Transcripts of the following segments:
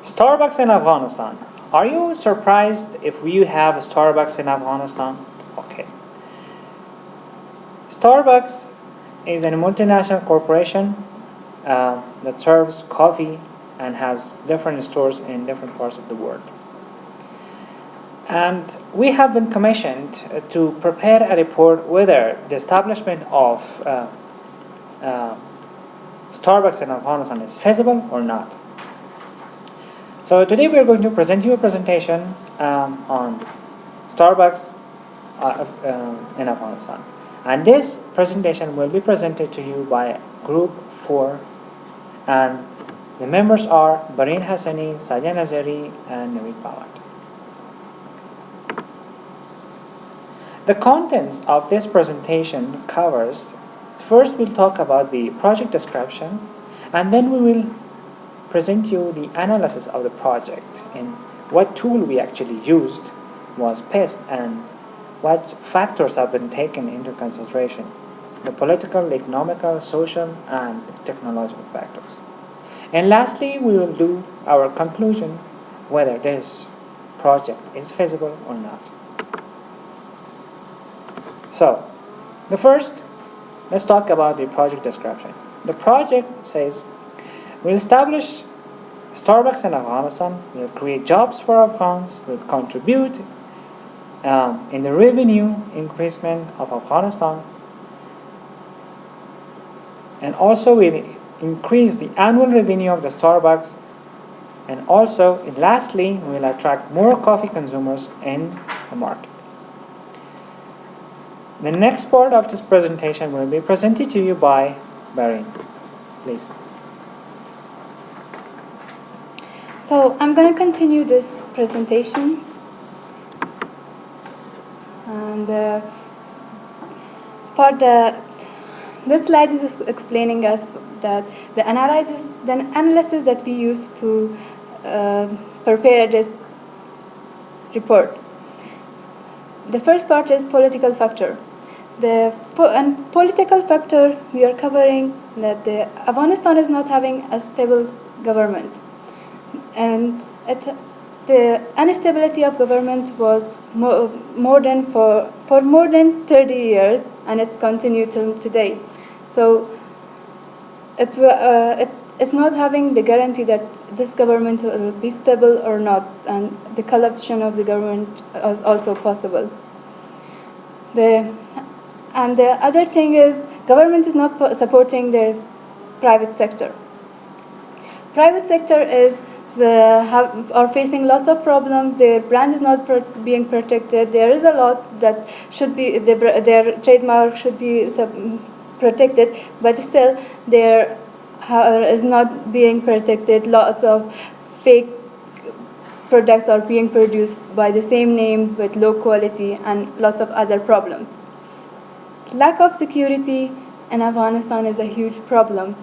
Starbucks in Afghanistan. Are you surprised if we have a Starbucks in Afghanistan? Okay. Starbucks is a multinational corporation that serves coffee and has different stores in different parts of the world. And we have been commissioned to prepare a report whether the establishment of Starbucks in Afghanistan is feasible or not. So today we are going to present you a presentation on Starbucks in Afghanistan. And this presentation will be presented to you by Group 4, and the members are Bareen Hassani, Sadia Nazari, and Naveed Pawat. The contents of this presentation covers, first we'll talk about the project description, and then we will present you the analysis of the project and what tool we actually used was PEST and what factors have been taken into consideration, the political, economical, social, and technological factors. And lastly, we will do our conclusion whether this project is feasible or not. So, let's talk about the project description. The project says, we'll establish Starbucks in Afghanistan, we'll create jobs for Afghans, we'll contribute in the revenue increasement of Afghanistan, and also we'll increase the annual revenue of the Starbucks, and also, and lastly, we'll attract more coffee consumers in the market. The next part of this presentation will be presented to you by Bareen. Please. So I'm going to continue this presentation, and this slide is explaining us that the analysis that we use to prepare this report. The first part is political factor. The political factor, we are covering that Afghanistan is not having a stable government, and the instability of government was for more than 30 years, and it continued till today. So it's not having the guarantee that this government will be stable or not, and the collapse of the government is also possible. And the other thing is, government is not supporting the private sector. Private sector are facing lots of problems. Their brand is not being protected. There is a lot that should be, their trademark should be protected, but still there is not being protected. Lots of fake products are being produced by the same name with low quality, and lots of other problems. Lack of security in Afghanistan is a huge problem.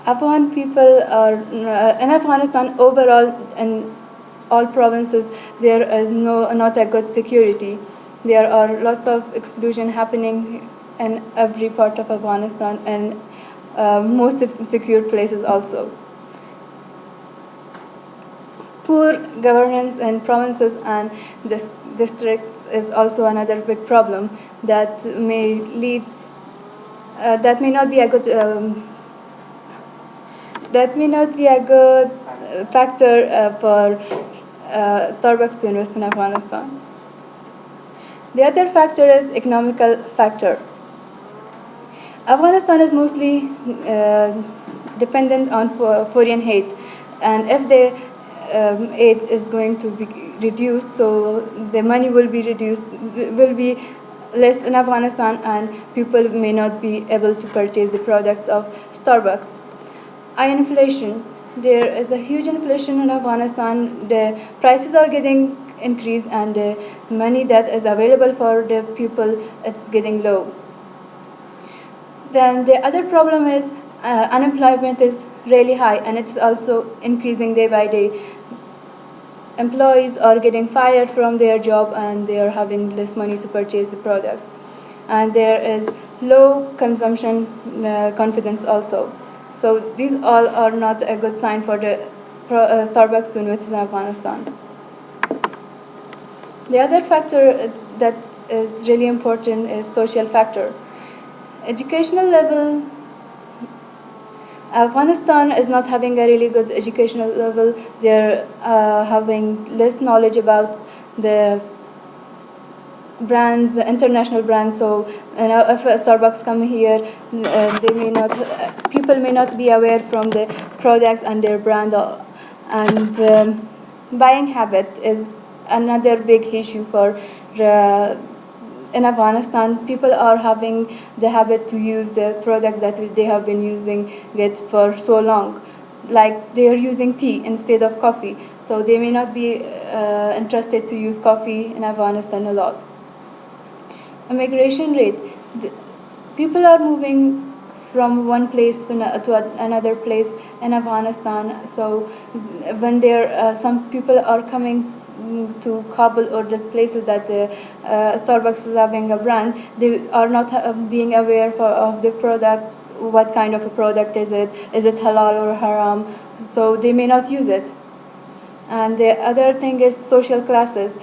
Afghan people are in Afghanistan overall, in all provinces there is not a good security. There are lots of explosion happening in every part of Afghanistan, and most secure places also. Poor governance in provinces and districts is also another big problem that may not be a good factor for Starbucks to invest in Afghanistan. The other factor is economical factor. Afghanistan is mostly dependent on foreign aid, and if the aid is going to be reduced, so the money will be less in Afghanistan, and people may not be able to purchase the products of Starbucks. High inflation. There is a huge inflation in Afghanistan. The prices are getting increased, and the money that is available for the people, it's getting low. Then the other problem is unemployment is really high, and it's also increasing day by day. Employees are getting fired from their job, and they are having less money to purchase the products. And there is low consumption confidence also. So these all are not a good sign for the Starbucks to invest in Afghanistan. The other factor that is really important is social factor. Educational level, Afghanistan is not having a really good educational level. They're having less knowledge about the brands, international brands. So, if a Starbucks come here, they may not, people may not be aware from the products and their brand. And buying habit is another big issue for in Afghanistan. People are having the habit to use the products that they have been using it for so long. Like they are using tea instead of coffee. So they may not be interested to use coffee in Afghanistan a lot. Immigration rate. People are moving from one place to another place in Afghanistan. So when some people are coming to Kabul or the places that Starbucks is having a brand, they are not being aware of the product, what kind of a product is it halal or haram, so they may not use it. And the other thing is social classes.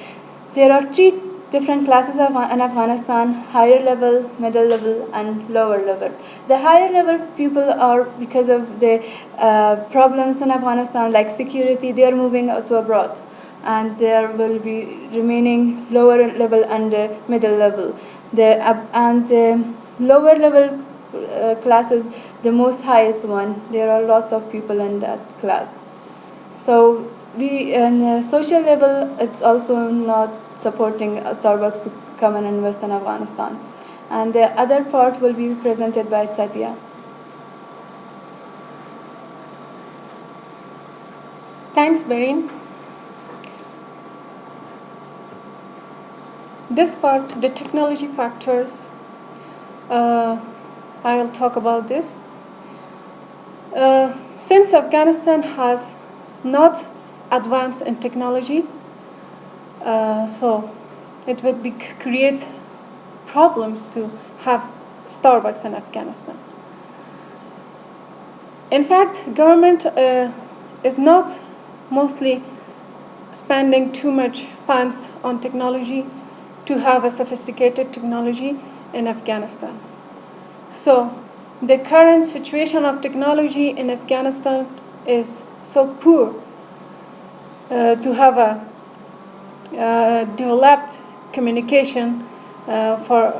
There are three different classes in Afghanistan: higher level, middle level, and lower level. The higher level people are, because of the problems in Afghanistan like security, they are moving to abroad, and there will be remaining lower level and middle level. The lower level classes, the most highest one, there are lots of people in that class. So we, in social level, it's also not supporting Starbucks to come and invest in Afghanistan. And the other part will be presented by Satya. Thanks, Berin. This part, the technology factors, I will talk about this. Since Afghanistan has not advanced in technology, so it would create problems to have Starbucks in Afghanistan. In fact, government is not mostly spending too much funds on technology to have a sophisticated technology in Afghanistan. So the current situation of technology in Afghanistan is so poor to have a developed communication for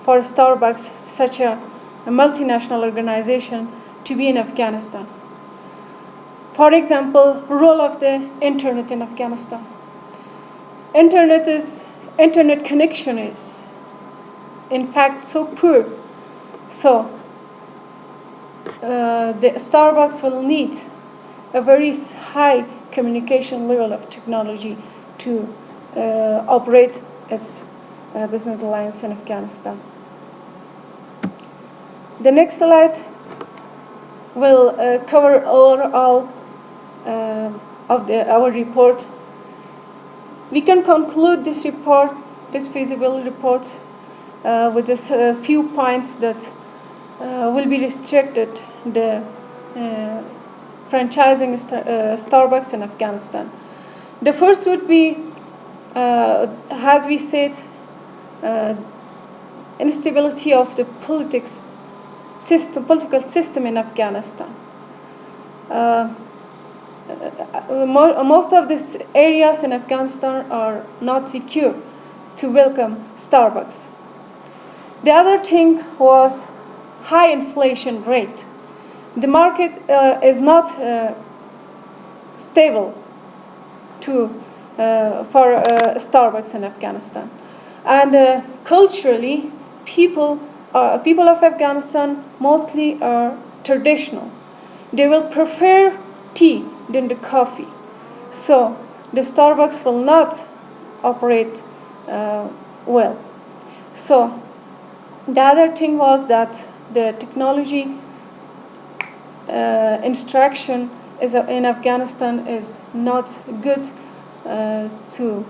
Starbucks, such a multinational organization, to be in Afghanistan. For example, role of the internet in Afghanistan. Internet connection is, in fact, so poor. So the Starbucks will need a very high communication level of technology to operate its business alliance in Afghanistan. The next slide will cover overall of our report. We can conclude this report, this feasibility report, with this few points that will be restricted the franchising Starbucks in Afghanistan. The first would be, as we said, instability of the political system in Afghanistan. Most of these areas in Afghanistan are not secure to welcome Starbucks. The other thing was high inflation rate. The market is not stable for Starbucks in Afghanistan, and culturally, people of Afghanistan mostly are traditional. They will prefer tea than the coffee. So the Starbucks will not operate well. So the other thing was that the technology instruction in Afghanistan is not good to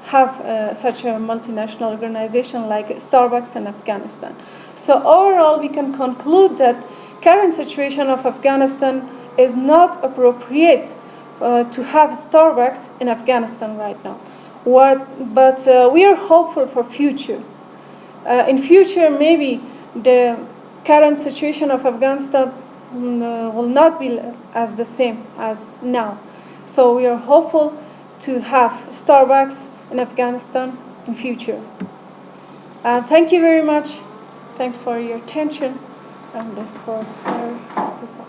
have such a multinational organization like Starbucks in Afghanistan. So overall, we can conclude that current situation of Afghanistan is not appropriate to have Starbucks in Afghanistan right now. But we are hopeful for future. In future, maybe the current situation of Afghanistan will not be as the same as now. So we are hopeful to have Starbucks in Afghanistan in future. Thank you very much. Thanks for your attention. And this was our report.